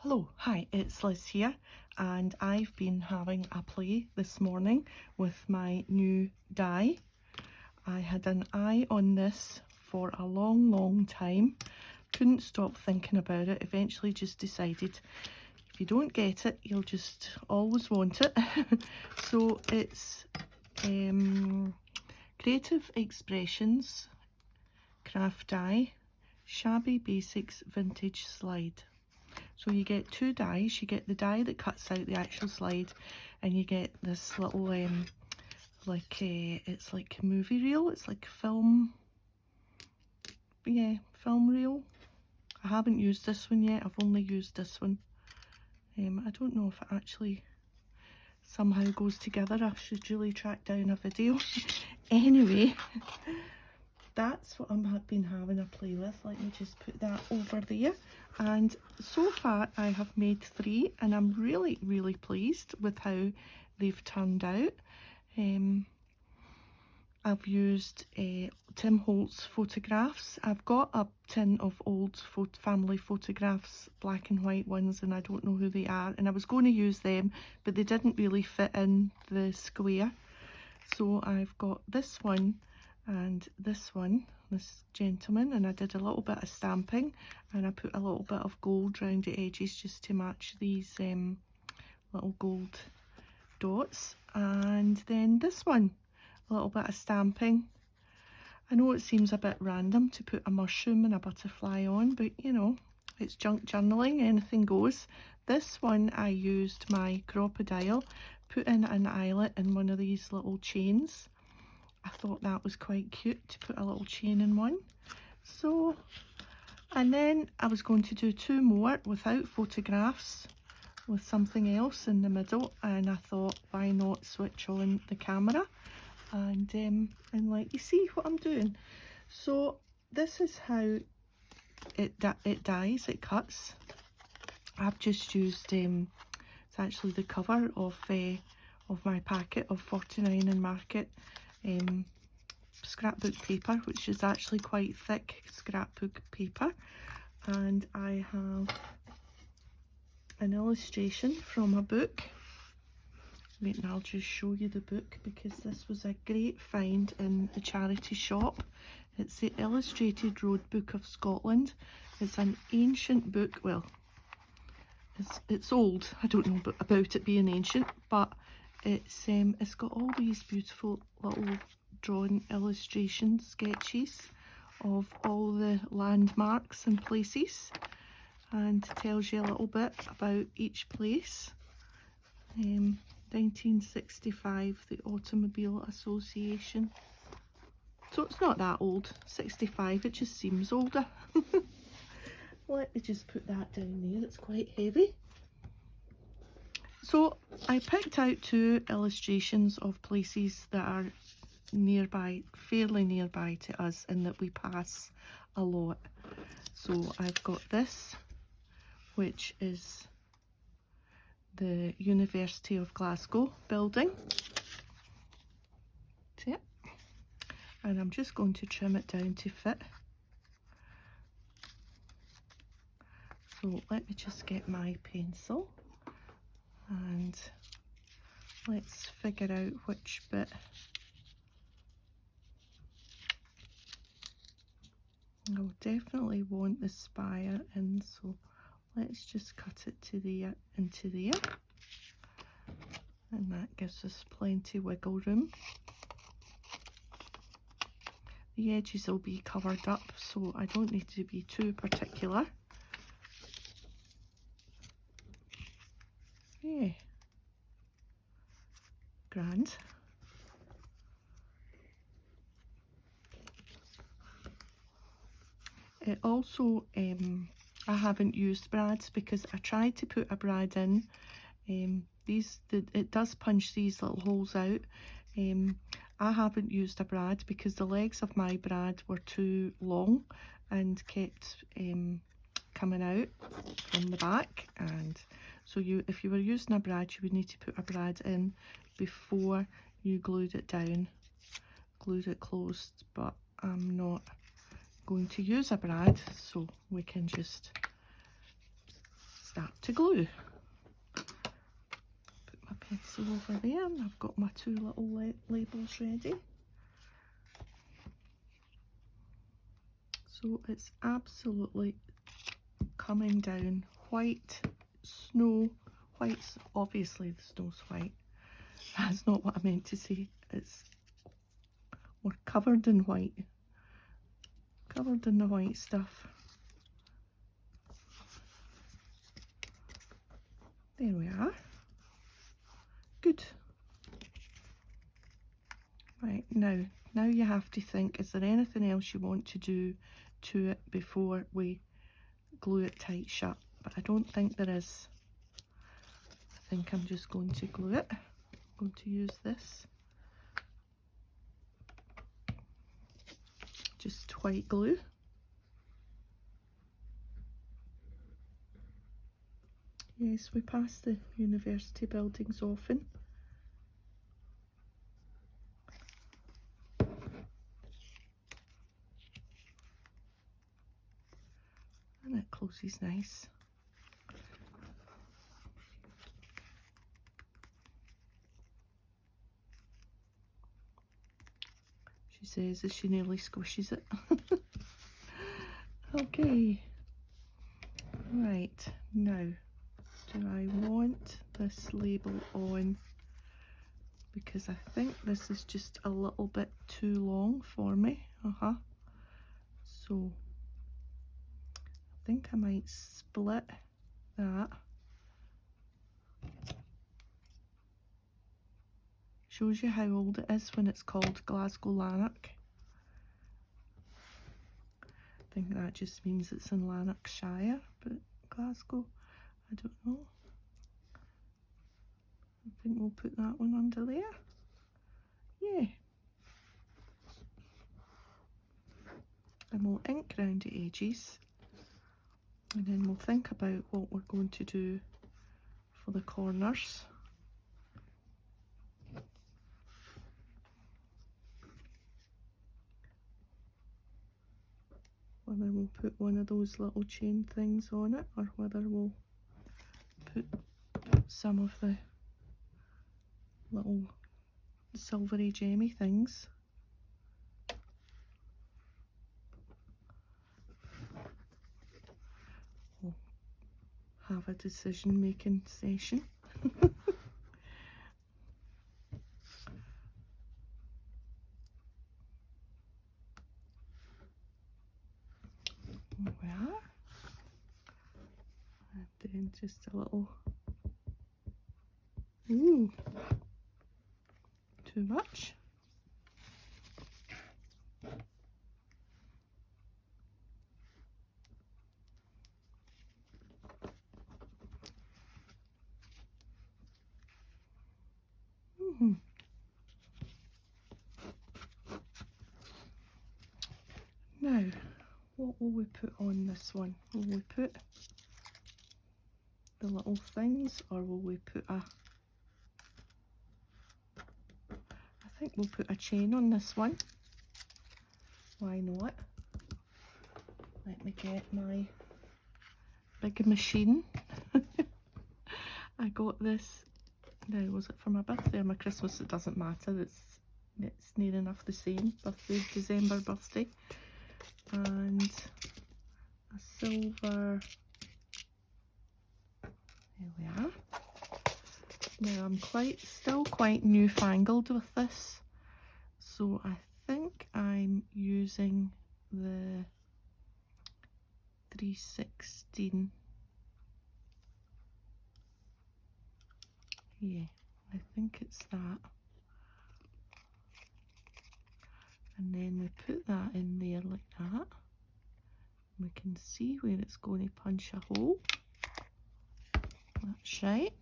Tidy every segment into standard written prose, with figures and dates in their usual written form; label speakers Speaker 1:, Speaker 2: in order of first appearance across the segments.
Speaker 1: Hello, hi, it's Liz here, and I've been having a play this morning with my new die. I had an eye on this for a long time, couldn't stop thinking about it, eventually just decided if you don't get it, you'll just always want it. So it's Creative Expressions craft die, Shabby Basics vintage slide. So you get two dies. You get the die that cuts out the actual slide, and you get this little it's like a movie reel. It's like film, film reel. I haven't used this one yet. I've only used this one. I don't know if it actually somehow goes together. I should really track down a video. Anyway, that's what I've been having a play with. Let me just put that over there. And so far I have made 3, and I'm really pleased with how they've turned out. I've used Tim Holtz photographs. I've got a tin of old family photographs, black and white ones, and I don't know who they are, and I was going to use them, but they didn't really fit in the square. So I've got this one and this one, this gentleman, and I did a little bit of stamping, and I put a little bit of gold around the edges just to match these little gold dots. And then this one, a little bit of stamping. I know it seems a bit random to put a mushroom and a butterfly on, but you know, it's junk journaling, anything goes. This one I used my crocodile, put in an eyelet in one of these little chains. I thought that was quite cute to put a little chain in one. So, and then I was going to do 2 more without photographs, with something else in the middle, and I thought, why not switch on the camera and let you see what I'm doing. So this is how it dies, it cuts. I've just used it's actually the cover of my packet of 49 and Market scrapbook paper, which is actually quite thick scrapbook paper, and I have an illustration from a book. Wait, and I'll just show you the book, because this was a great find in the charity shop. It's the Illustrated Road Book of Scotland. It's an ancient book. Well, it's old. I don't know about it being ancient, but it's got all these beautiful little drawn illustration sketches of all the landmarks and places, and tells you a little bit about each place. 1965, the Automobile Association. So it's not that old. 65, it just seems older. Let me just put that down there, it's quite heavy. So I picked out 2 illustrations of places that are nearby, fairly nearby to us, and that we pass a lot. So I've got this, which is the University of Glasgow building. See it? And I'm just going to trim it down to fit. So let me just get my pencil and let's figure out which bit. I'll definitely want the spire in, so let's just cut it to there, into there, and that gives us plenty wiggle room. The edges will be covered up, so I don't need to be too particular. Yeah, grand. It also, I haven't used brads because I tried to put a brad in. It does punch these little holes out. I haven't used a brad because the legs of my brad were too long and kept coming out from the back, and so if you were using a brad, you would need to put a brad in before you glued it down, glued it closed, but I'm not going to use a brad, so we can just start to glue. Put my pencil over there, and I've got my two little labels ready. So it's absolutely coming down. White, snow, white's obviously the snow's white. That's not what I meant to say. We're covered in white. Covered in the white stuff. There we are. Good. Right, now you have to think, is there anything else you want to do to it before we glue it tight shut? But I don't think there is. I think I'm just going to glue it. I'm going to use this. Just white glue. Yes, we pass the university buildings often. And it closes nice. She says as she nearly squishes it. Okay. Right, now, do I want this label on? Because I think this is just a little bit too long for me. So I think I might split that. Shows you how old it is when it's called Glasgow Lanark. I think that just means it's in Lanarkshire, but Glasgow, I don't know. I think we'll put that one under there. Yeah. And we'll ink around the edges, and then we'll think about what we're going to do for the corners. Whether we'll put one of those little chain things on it, or whether we'll put some of the little silvery gemmy things. We'll have a decision making session. There we are. And then just a little, ooh, too much. Now, what will we put on this one? Will we put the little things, or will we put I think we'll put a chain on this one. Why not? Let me get my big machine. I got this, now was it for my birthday or my Christmas? It doesn't matter, it's near enough the same. Birthday, December birthday. And a silver, there we are. Now I'm still quite newfangled with this, so I think I'm using the 316. Yeah, I think it's that. And then we put that in there like that. We can see where it's going to punch a hole. That's right.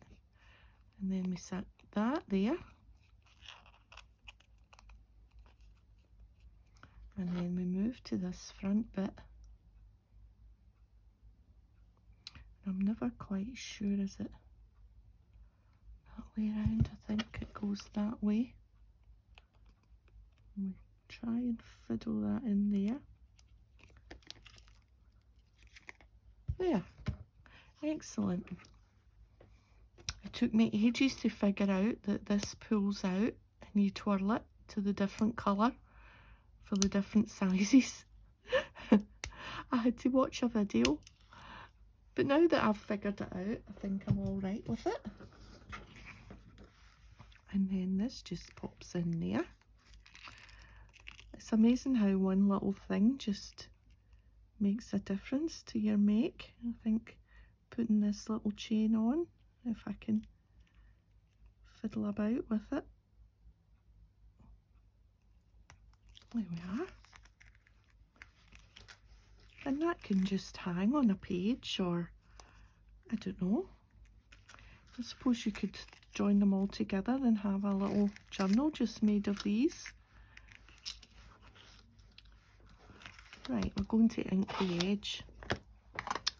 Speaker 1: And then we set that there. And then we move to this front bit. I'm never quite sure, is it that way around? I think it goes that way. And we try and fiddle that in there. There. Excellent. It took me ages to figure out that this pulls out and you twirl it to the different colour for the different sizes. I had to watch a video, but now that I've figured it out, I think I'm all right with it. And then this just pops in there. It's amazing how one little thing just makes a difference to your make. I think putting this little chain on, if I can fiddle about with it. There we are. And that can just hang on a page, or I don't know. I suppose you could join them all together and have a little journal just made of these. Right, we're going to ink the edge.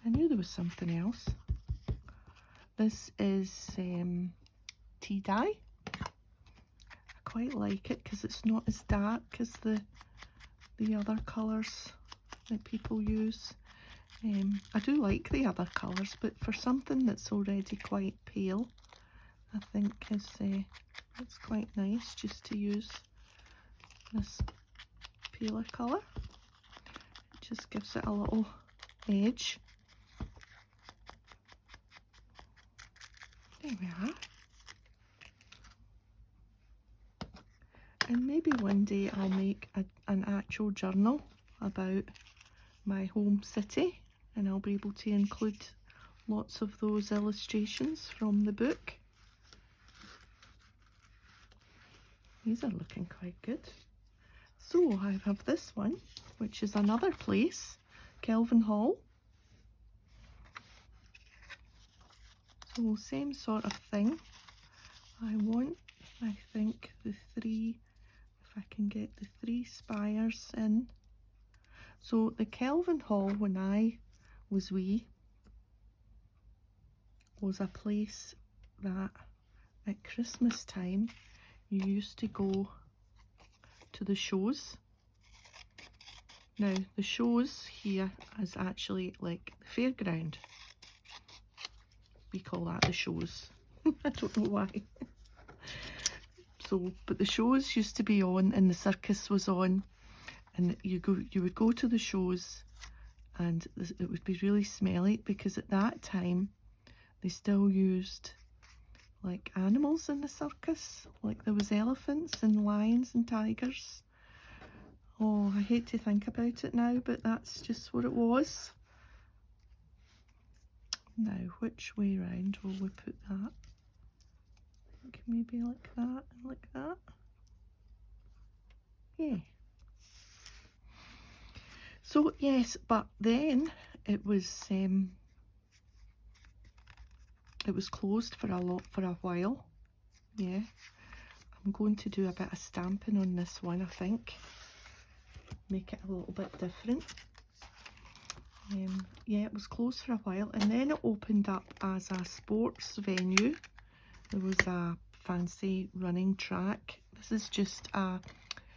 Speaker 1: I knew there was something else. This is tea dye. I quite like it because it's not as dark as the other colours that people use. I do like the other colours, but for something that's already quite pale, I think it's quite nice just to use this paler colour. It just gives it a little edge. There we are. And maybe one day I'll make an actual journal about my home city, and I'll be able to include lots of those illustrations from the book. These are looking quite good. So I have this one, which is another place, Kelvin Hall. So same sort of thing. I want, I think, the three, if I can get the 3 spires in. So the Kelvin Hall, when I was wee, was a place that at Christmas time you used to go to the shows. Now the shows here is actually like the fairground. We call that the shows. I don't know why. So, but the shows used to be on and the circus was on, and you would go to the shows, and it would be really smelly because at that time they still used like animals in the circus, like there was elephants and lions and tigers. Oh, I hate to think about it now, but that's just what it was. Now, which way round will we put that? I think maybe like that and like that. Yeah. So yes, but then it was closed for a while. Yeah. I'm going to do a bit of stamping on this one, I think. Make it a little bit different. Yeah, it was closed for a while, and then it opened up as a sports venue. There was a fancy running track. This is just a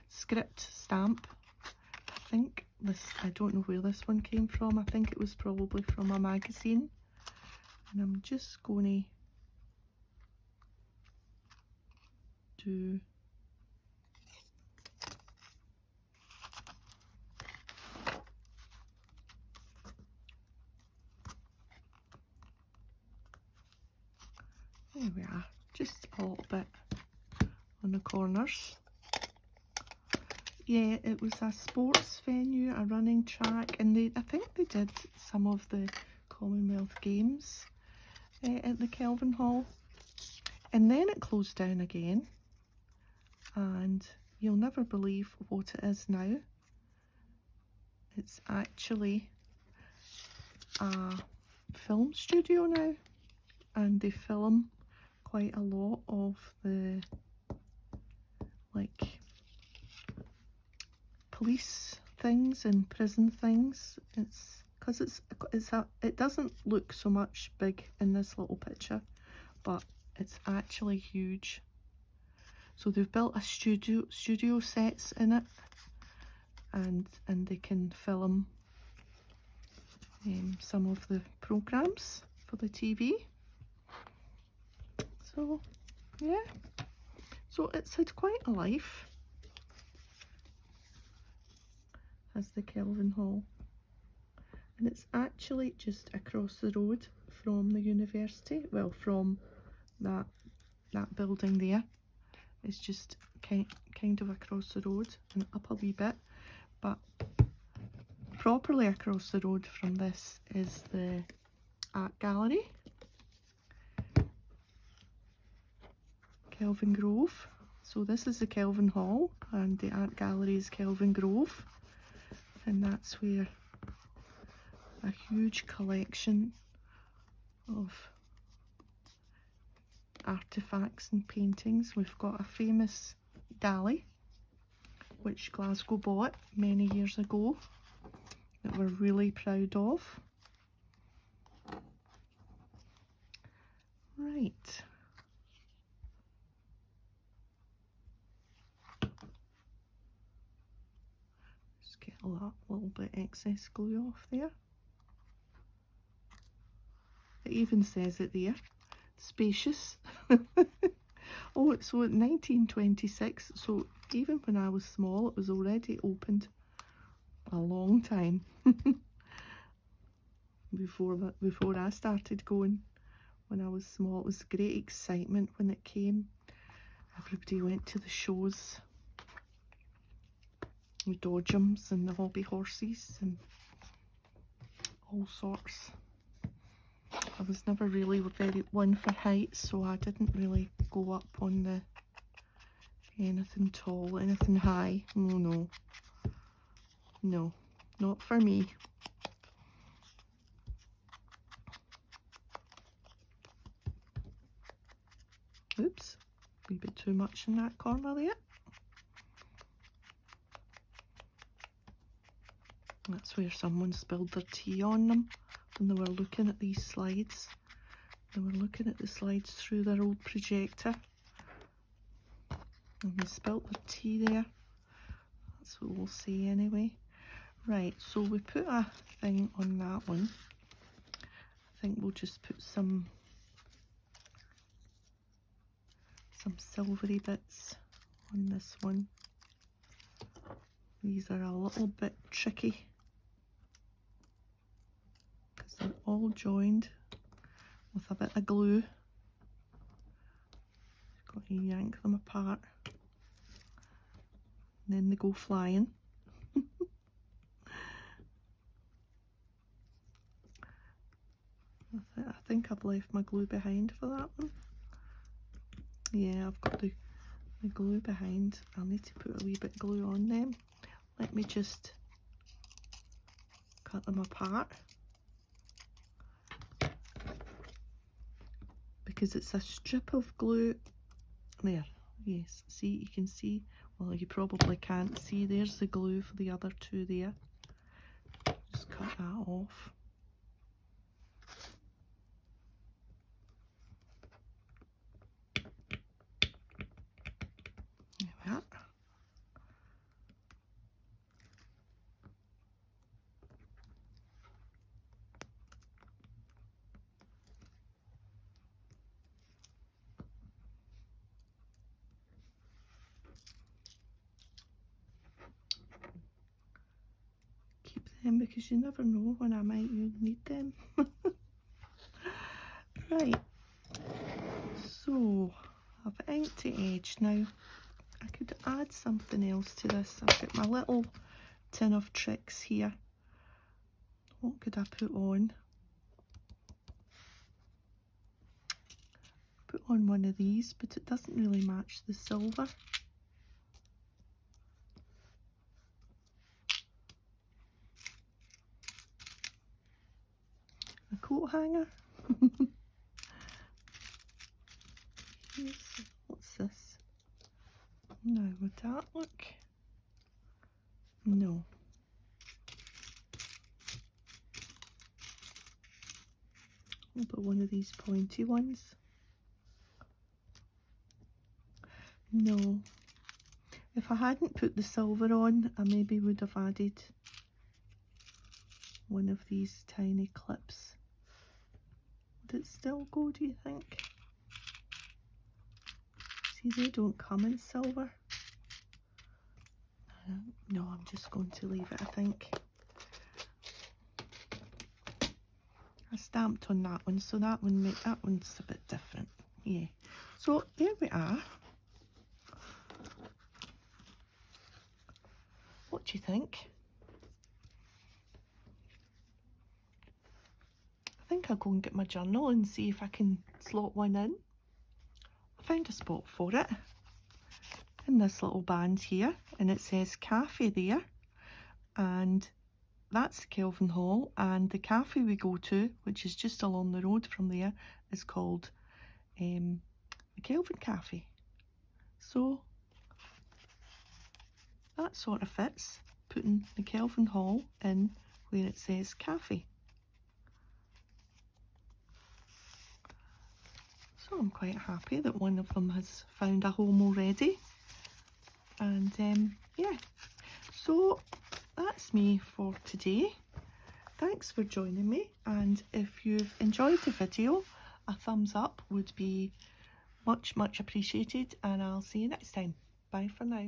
Speaker 1: script stamp. I think this, I don't know where this one came from. I think it was probably from a magazine. And I'm just going to do there we are, just a little bit on the corners. Yeah, it was a sports venue, a running track, and I think they did some of the Commonwealth Games at the Kelvin Hall. And then it closed down again, and you'll never believe what it is now. It's actually a film studio now, and they film quite a lot of the like police things and prison things. It's because it doesn't look so much big in this little picture, but it's actually huge. So they've built a studio sets in it, and they can film some of the programs for the TV. So yeah, so it's had quite a life as the Kelvin Hall, and it's actually just across the road from the university. Well, from that building there. It's just kind of across the road and up a wee bit, but properly across the road from this is the art gallery, Kelvin Grove. So this is the Kelvin Hall and the art gallery is Kelvin Grove, and that's where a huge collection of artifacts and paintings. We've got a famous Dali which Glasgow bought many years ago that we're really proud of. Right. Just get a little bit excess glue off there. It even says it there, spacious. Oh, so 1926, so even when I was small it was already opened a long time before I started going. When I was small, it was great excitement when it came. Everybody went to the shows, the dodgems and the hobby horses and all sorts. I was never really very one for heights, so I didn't really go up on the anything tall, anything high. No, not for me. Oops, a wee bit too much in that corner there. That's where someone spilled their tea on them when they were looking at these slides. They were looking at the slides through their old projector, and they spilt their tea there. That's what we'll say anyway. Right, so we put a thing on that one. I think we'll just put some silvery bits on this one. These are a little bit tricky because they're all joined with a bit of glue. Got to yank them apart and then they go flying. I think I've left my glue behind for that one. Yeah, I've got the glue behind. I'll need to put a wee bit of glue on them. Let me just cut them apart, because it's a strip of glue there. Yes, see, you can see, well, you probably can't see, there's the glue for the other two there. Just cut that off. There we are. Keep them because you never know when I might need them. Right, so I've inked the edge now. I could add something else to this. I've got my little tin of tricks here. What could I put on? Put on one of these, but it doesn't really match the silver. A coat hanger. What's this? Now, would that look? No. What about one of these pointy ones? No. If I hadn't put the silver on, I maybe would have added one of these tiny clips. Would it still go, do you think? See, they don't come in silver. No, I'm just going to leave it, I think. I stamped on that one, so that one's a bit different. Yeah. So there we are. What do you think? I think I'll go and get my journal and see if I can slot one in. I found a spot for it in this little band here, and it says cafe there, and that's Kelvin Hall, and the cafe we go to, which is just along the road from there, is called the Kelvin Cafe. So that sort of fits, putting the Kelvin Hall in where it says cafe. So I'm quite happy that one of them has found a home already. And yeah, so that's me for today. Thanks for joining me, and if you've enjoyed the video, a thumbs up would be much appreciated, and I'll see you next time. Bye for now.